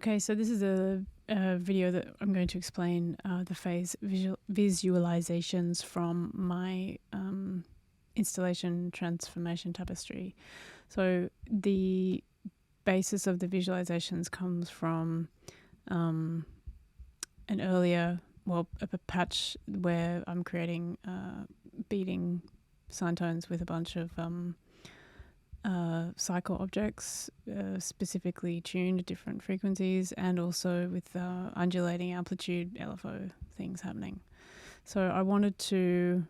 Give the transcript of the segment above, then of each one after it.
Okay, so this is a video that I'm going to explain the phase visualizations from my installation Transformation Tapestry. So the basis of the visualizations comes from an earlier, a patch where I'm creating beating sine tones with a bunch of cycle objects specifically tuned at different frequencies, and also with undulating amplitude LFO things happening. So I wanted to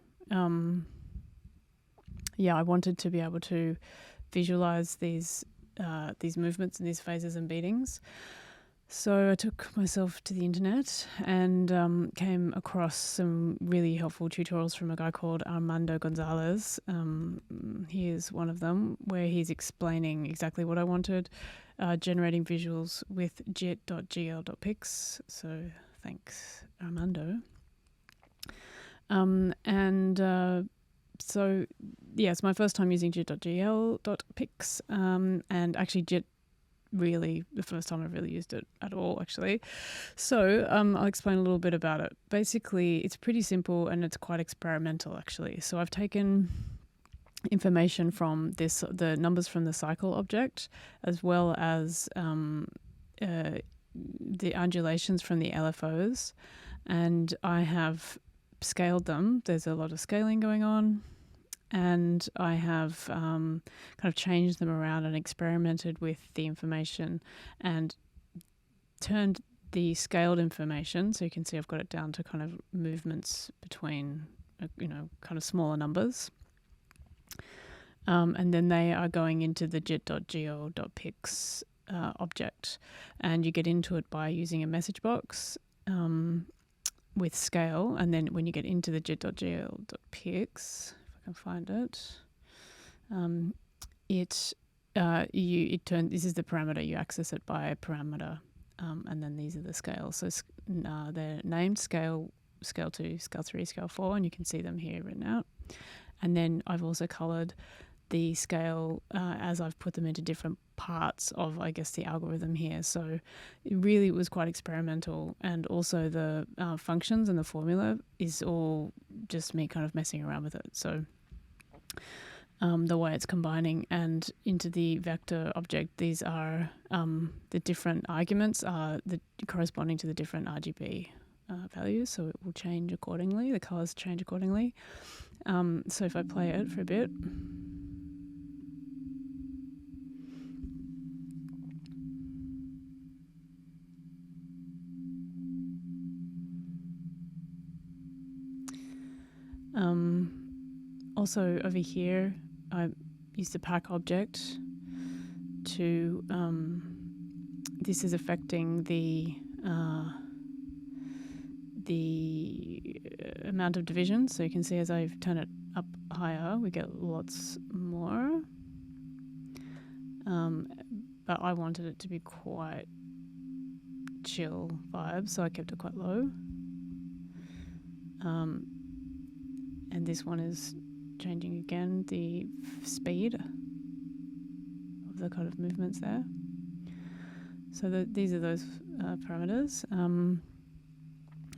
be able to visualize these movements and these phases and beatings. So I took myself to the internet and came across some really helpful tutorials from a guy called Armando Gonzalez. He is one of them, where he's explaining exactly what I wanted, generating visuals with jit.gl.pics. So thanks, Armando. So it's my first time using jit.gl.pics, and actually Jit really the first time I've really used it at all, actually. So I'll explain a little bit about it. Basically, it's pretty simple and it's quite experimental, actually. So I've taken information from the numbers from the cycle object, as well as the undulations from the LFOs, and I have scaled them. There's a lot of scaling going on. And I have kind of changed them around and experimented with the information and turned the scaled information, so you can see I've got it down to kind of movements between, kind of smaller numbers. And then they are going into the jit.gl.pics object. And you get into it by using a message box with scale. And then when you get into the jit.gl.pics, can find it. This is the parameter. You access it by a parameter, and then these are the scales. So they're named scale 2, scale 3, scale 4, and you can see them here written out. And then I've also coloured the scale as I've put them into different parts of, I guess, the algorithm here. So it really was quite experimental, and also the functions and the formula is all just me kind of messing around with it. So the way it's combining, and into the vector object, these are the different arguments are corresponding to the different RGB values, so it will change accordingly. The colours change accordingly. So if I play it for a bit. Also over here, I used the pack object to, this is affecting the amount of division. So you can see as I turn it up higher, we get lots more. But I wanted it to be quite chill vibe, so I kept it quite low. And this one is changing again the speed of the kind of movements there. So these are those parameters.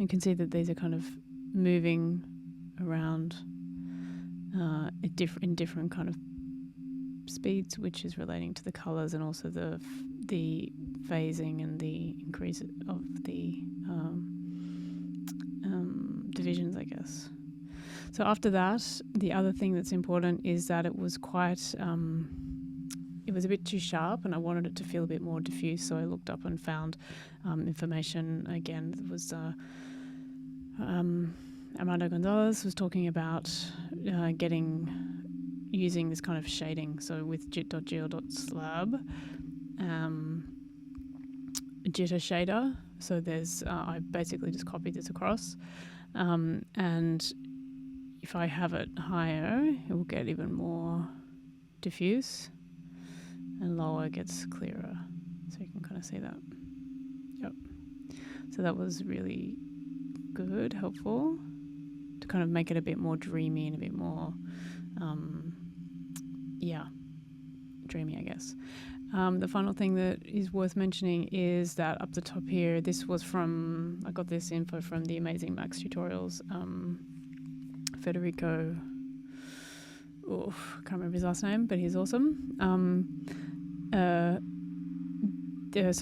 You can see that these are kind of moving around in different kind of speeds, which is relating to the colors and also the phasing and the increase of the divisions, I guess. So after that, the other thing that's important is that it was quite, it was a bit too sharp, and I wanted it to feel a bit more diffuse. So I looked up and found information. Again, that was Armando Gonzalez was talking about using this kind of shading. So with jit.gl.slab, jitter shader. So there's, I basically just copied this across, and if I have it higher, it will get even more diffuse, and lower gets clearer. So you can kind of see that. Yep. So that was really good, helpful to kind of make it a bit more dreamy and a bit more, dreamy, I guess. The final thing that is worth mentioning is that up the top here, this was I got this info from the Amazing Max Tutorials, Federico, I can't remember his last name, but he's awesome. So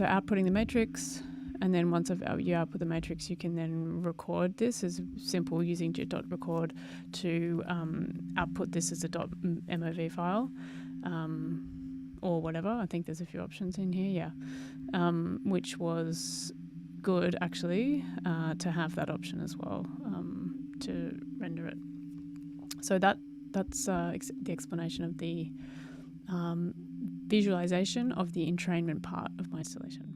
outputting the matrix, and then once you output the matrix, you can then record this as simple using jit.record to output this as a .mov file, or whatever. I think there's a few options in here, which was good actually to have that option as well, to render it. So that's the explanation of the visualization of the entrainment part of my installation.